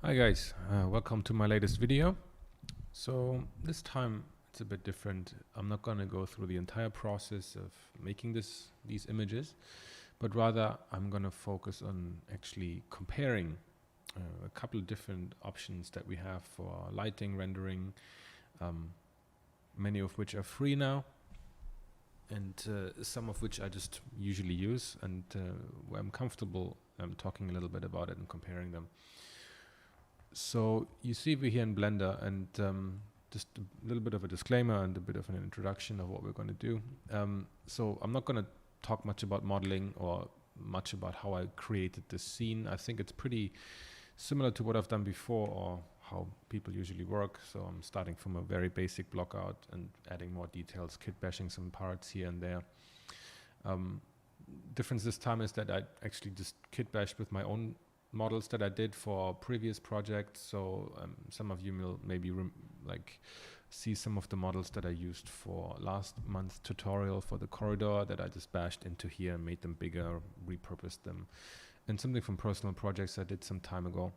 Hi guys, welcome to my latest video. So this time it's a bit different. I'm not going to go through the entire process of making these images, but rather I'm going to focus on actually comparing a couple of different options that we have for lighting, rendering, many of which are free now, and some of which I just usually use, and where I'm comfortable talking a little bit about it and comparing them. So you see we're here in Blender, and just a little bit of a disclaimer and a bit of an introduction of what we're going to do. So I'm not going to talk much about modeling or much about how I created this scene. I think it's pretty similar to what I've done before or how people usually work. So I'm starting from a very basic block out and adding more details, kit bashing some parts here and there. Difference this time is that I actually just kit bashed with my own models that I did for previous projects. So some of you will maybe see some of the models that I used for last month's tutorial for the corridor that I just bashed into here and made them bigger, repurposed them, and something from personal projects I did some time ago.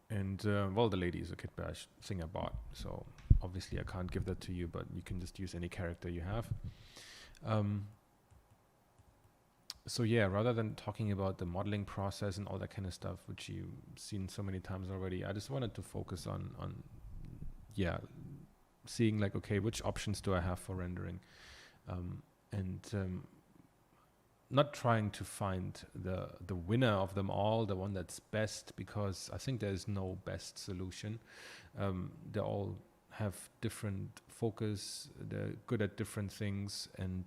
And well, the lady is a kit bash thing I bought, so obviously I can't give that to you, but you can just use any character you have. So yeah, rather than talking about the modeling process and all that kind of stuff, which you've seen so many times already, I just wanted to focus on seeing like, okay, which options do I have for rendering, and not trying to find the winner of them all, the one that's best, because I think there's no best solution. They all have different focus, they're good at different things, and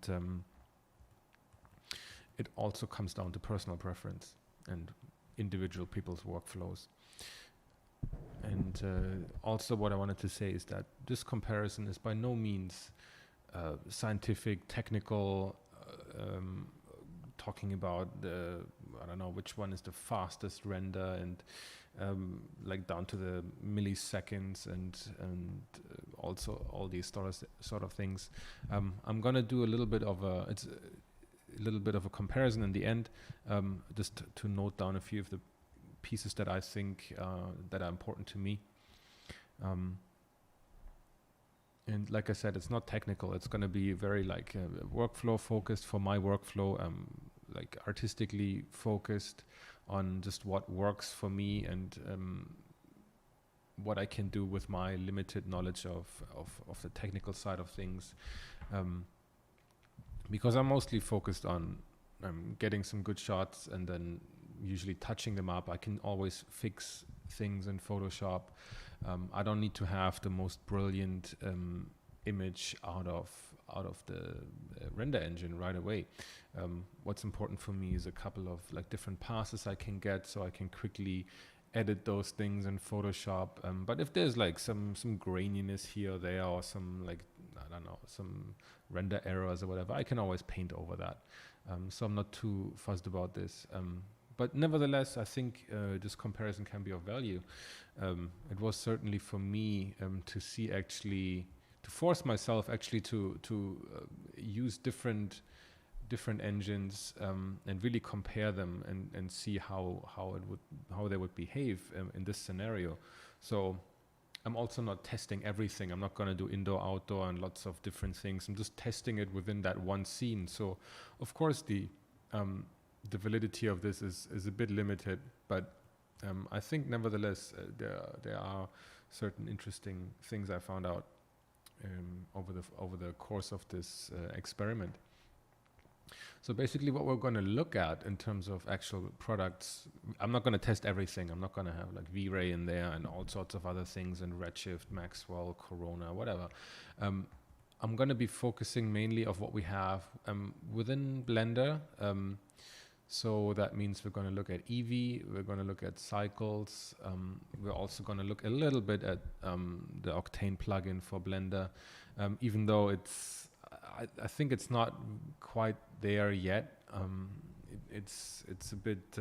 it also comes down to personal preference and individual people's workflows. And also what I wanted to say is that this comparison is by no means scientific, technical, talking about I don't know which one is the fastest render and like down to the milliseconds and also all these sort of things. I'm gonna do a little bit of a comparison in the end, just to note down a few of the pieces that I think that are important to me. And like I said, it's not technical. It's going to be very like workflow focused for my workflow, like artistically focused on just what works for me and what I can do with my limited knowledge of the technical side of things. Because I'm mostly focused on getting some good shots and then usually touching them up. I can always fix things in Photoshop. I don't need to have the most brilliant image out of the render engine right away. What's important for me is a couple of like different passes I can get, so I can quickly edit those things in Photoshop. But if there's like some graininess here or there, or some like, I don't know, some render errors or whatever, I can always paint over that. So I'm not too fussed about this. But nevertheless, I think this comparison can be of value. It was certainly for me to see actually, to force myself actually to use different engines and really compare them and see how they would behave in this scenario. So I'm also not testing everything. I'm not going to do indoor, outdoor, and lots of different things. I'm just testing it within that one scene. So, of course, the validity of this is a bit limited, but I think nevertheless there are certain interesting things I found out over the course of this experiment. So basically what we're going to look at in terms of actual products, I'm not going to test everything. I'm not going to have like V-Ray in there and all sorts of other things in Redshift, Maxwell, Corona, whatever. I'm going to be focusing mainly of what we have within Blender. So that means we're going to look at Eevee, we're going to look at cycles, we're also going to look a little bit at the Octane plugin for Blender, even though I think it's not quite there yet. It's a bit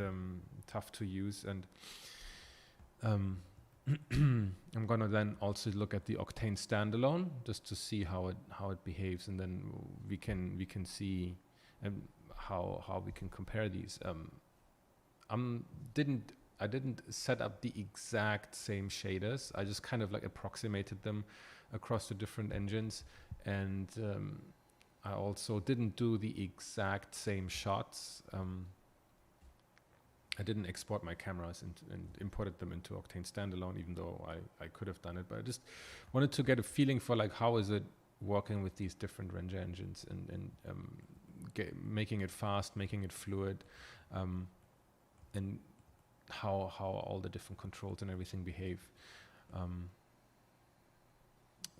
tough to use, and I'm gonna then also look at the Octane standalone just to see how it behaves, and then we can see how we can compare these. didn't I didn't set up the exact same shaders. I just kind of like approximated them across the different engines, and I also didn't do the exact same shots. I didn't export my cameras and imported them into Octane standalone, even though I could have done it. But I just wanted to get a feeling for like how is it working with these different render engines and making it fast, making it fluid, and how all the different controls and everything behave.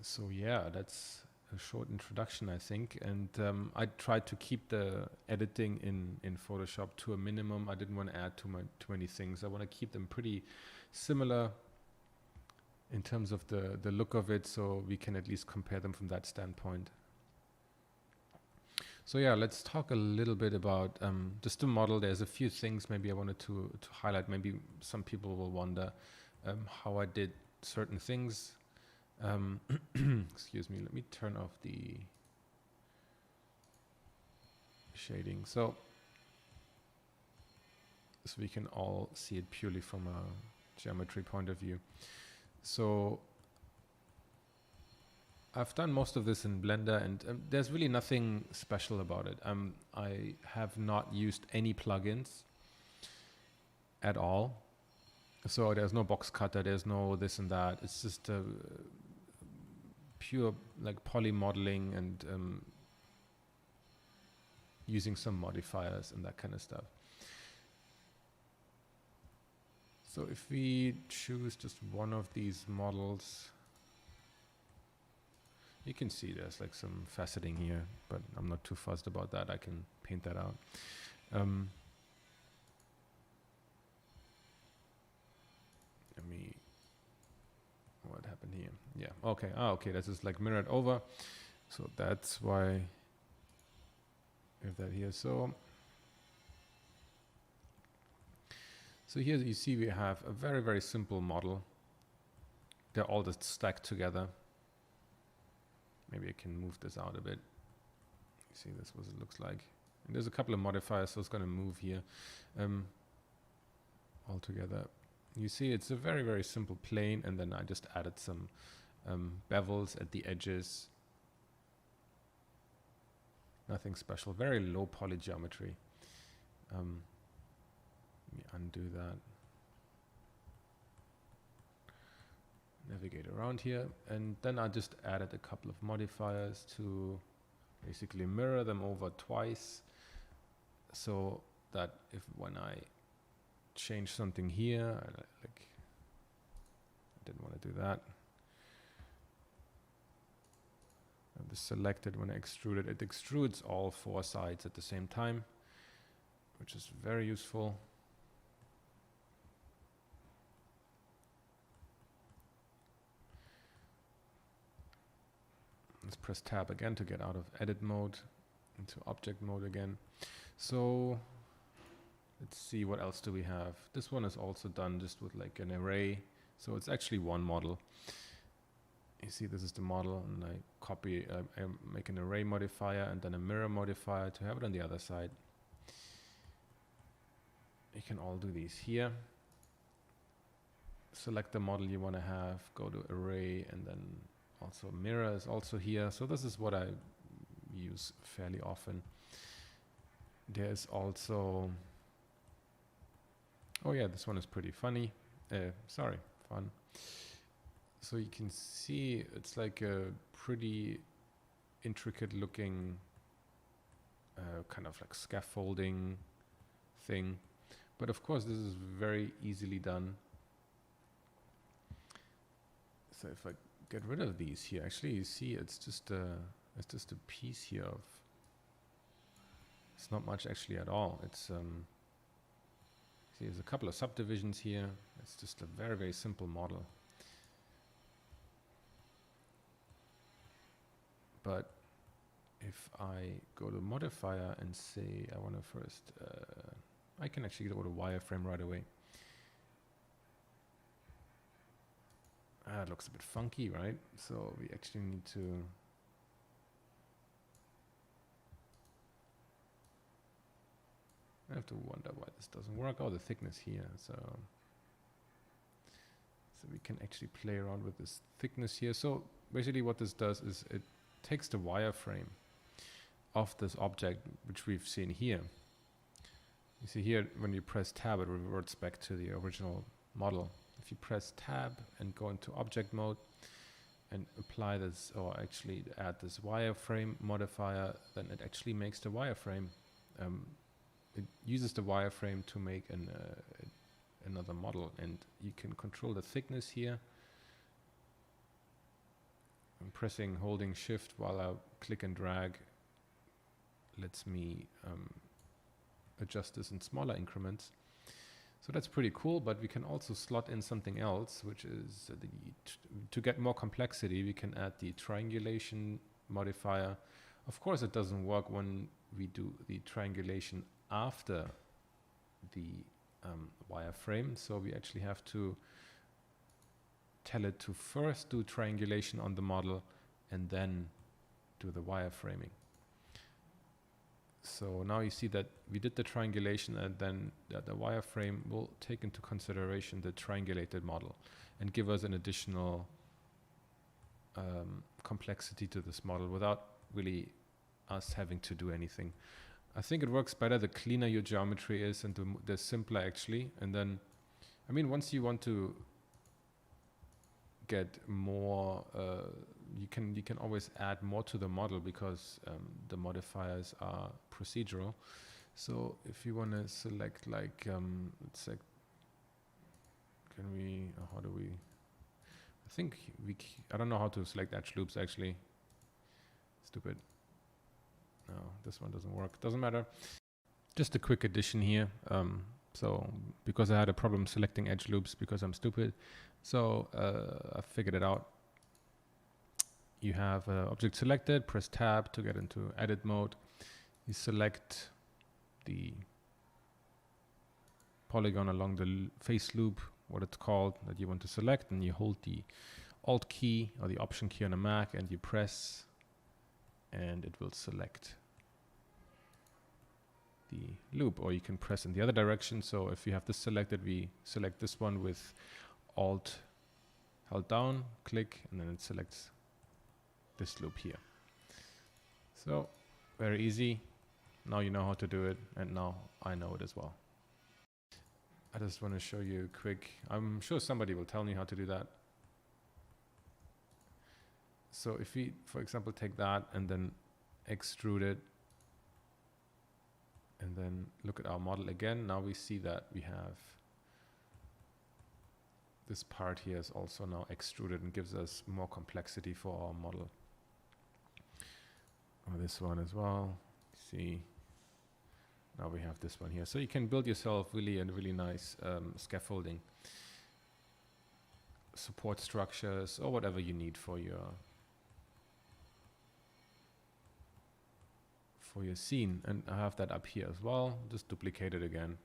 So yeah, that's a short introduction, I think. And I tried to keep the editing in Photoshop to a minimum. I didn't want to add too many things. I want to keep them pretty similar in terms of the look of it, so we can at least compare them from that standpoint. So yeah, let's talk a little bit about just the model. There's a few things maybe I wanted to highlight. Maybe some people will wonder how I did certain things. Excuse me, let me turn off the shading so we can all see it purely from a geometry point of view. So I've done most of this in Blender, and there's really nothing special about it. I have not used any plugins at all. So there's no box cutter, there's no this and that. It's just a pure like poly modeling and using some modifiers and that kind of stuff. So if we choose just one of these models, you can see there's like some faceting here, but I'm not too fussed about that. I can paint that out. Let me, what happened here? Yeah, okay. Okay, this is like mirrored over. So that's why I have that here. So here you see we have a very, very simple model. They're all just stacked together. Maybe I can move this out a bit. You see this what it looks like. And there's a couple of modifiers, so it's going to move here all together. You see it's a very, very simple plane, and then I just added some bevels at the edges. Nothing special, very low poly geometry. Let me undo that. Navigate around here, and then I just added a couple of modifiers to basically mirror them over twice, so that if when I change something here, I didn't want to do that. And the selected, when I extrude it, it extrudes all four sides at the same time, which is very useful. Let's press tab again to get out of edit mode into object mode again. So let's see, what else do we have? This one is also done just with like an array. So it's actually one model. You see this is the model, and I copy, I make an array modifier and then a mirror modifier to have it on the other side. You can all do these here. Select the model you want to have, go to array, and then also mirror is also here. So this is what I use fairly often. There's also, oh yeah, this one is pretty funny. Fun. So you can see it's like a pretty intricate looking kind of like scaffolding thing. But of course this is very easily done. So if I get rid of these here, actually you see it's just a piece here of, it's not much actually at all. It's see, there's a couple of subdivisions here. It's just a very, very simple model. But if I go to modifier and say I want to first, I can actually go to wireframe right away. It looks a bit funky, right? So we actually need to I have to wonder why this doesn't work. Oh, the thickness here. So we can actually play around with this thickness here. So basically what this does is it takes the wireframe of this object, which we've seen here. You see here, when you press tab, it reverts back to the original model. If you press tab and go into object mode and apply this, or actually add this wireframe modifier, then it actually makes the wireframe. It uses the wireframe to make another model, and you can control the thickness here. I'm pressing, holding shift while I click and drag lets me adjust this in smaller increments. So that's pretty cool, but we can also slot in something else, which is to get more complexity, we can add the triangulation modifier. Of course, it doesn't work when we do the triangulation after the wireframe, so we actually have to tell it to first do triangulation on the model and then do the wireframing. So now you see that we did the triangulation, and then the wireframe will take into consideration the triangulated model and give us an additional complexity to this model without really us having to do anything. I think it works better the cleaner your geometry is and the simpler actually. And then, I mean, once you want to get more, you can always add more to the model because the modifiers are procedural. So if you want to select like, let's say, can we, how do we, I think I don't know how to select edge loops actually. Stupid. No, this one doesn't work. Doesn't matter. Just a quick addition here. So because I had a problem selecting edge loops because I'm stupid. So I figured it out. You have object selected, press tab to get into edit mode. You select the polygon along the face loop, what it's called, that you want to select, and you hold the Alt key or the Option key on a Mac and you press, and it will select the loop, or you can press in the other direction. So if you have this selected, we select this one with Alt held down, click, and then it selects this loop here. So very easy. Now you know how to do it, and now I know it as well. I just want to show you quick, I'm sure somebody will tell me how to do that. So if we, for example, take that and then extrude it, and then look at our model again, now we see that we have this part here is also now extruded and gives us more complexity for our model. Or this one as well. See, now we have this one here. So you can build yourself really nice scaffolding, support structures, or whatever you need for your scene. And I have that up here as well. Just duplicate it again.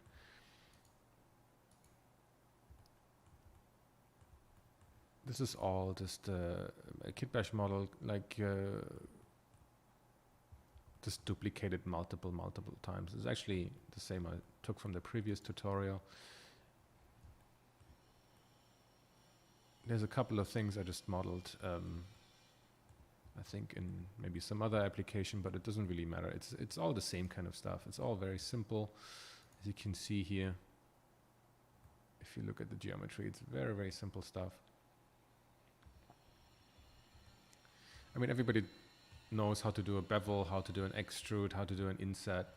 This is all just a kit bash model, like just duplicated multiple times. It's actually the same I took from the previous tutorial. There's a couple of things I just modeled, I think in maybe some other application, but it doesn't really matter. It's all the same kind of stuff. It's all very simple, as you can see here. If you look at the geometry, it's very simple stuff. I mean, everybody knows how to do a bevel, how to do an extrude, how to do an inset.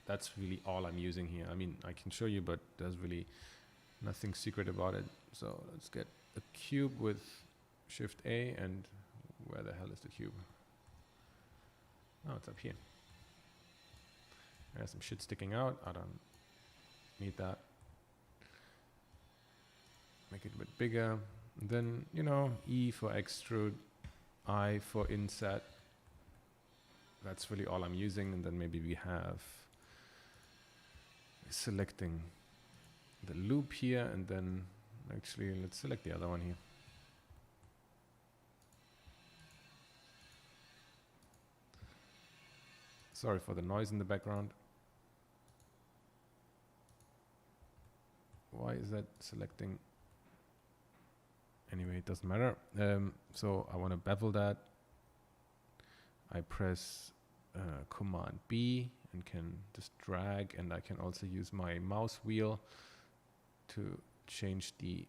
That's really all I'm using here. I mean, I can show you, but there's really nothing secret about it. So let's get a cube with Shift A, and where the hell is the cube? Oh, it's up here. There's some shit sticking out. I don't need that. Make it a bit bigger. And then, you know, E for extrude, I for inset. That's really all I'm using. And then maybe we have selecting the loop here, and then actually let's select the other one here. Sorry for the noise in the background. Why is that selecting? Anyway, it doesn't matter. So I want to bevel that. I press Command B and can just drag, and I can also use my mouse wheel to change the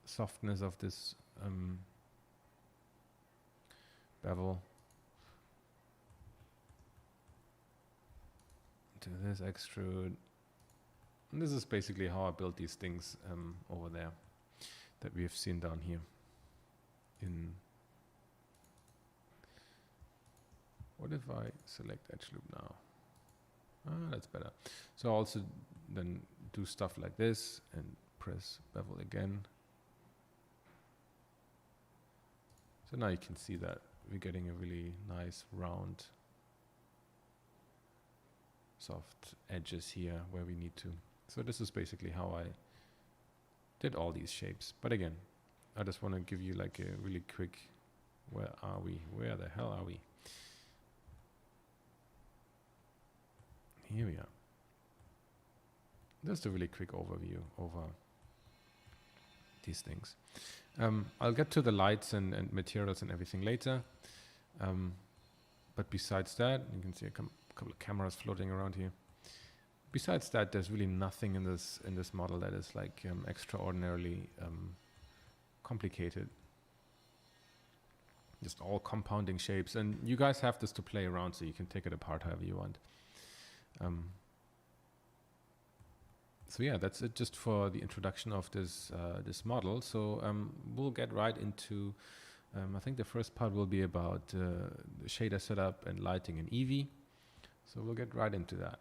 softness of this bevel to this extrude. And this is basically how I built these things over there that we have seen down here. What if I select edge loop now? That's better. So I also then do stuff like this and press bevel again. So now you can see that we're getting a really nice round soft edges here where we need to. So this is basically how I did all these shapes. But again, I just want to give you like a really quick, where are we? Where the hell are we? Here we are. Just a really quick overview over these things. I'll get to the lights and materials and everything later. But besides that, you can see a couple of cameras floating around here. Besides that, there's really nothing in this model that is like extraordinarily complicated. Just all compounding shapes, and you guys have this to play around, so you can take it apart however you want. So yeah, that's it just for the introduction of this this model. So we'll get right into, I think the first part will be about the shader setup and lighting in Eevee. So we'll get right into that.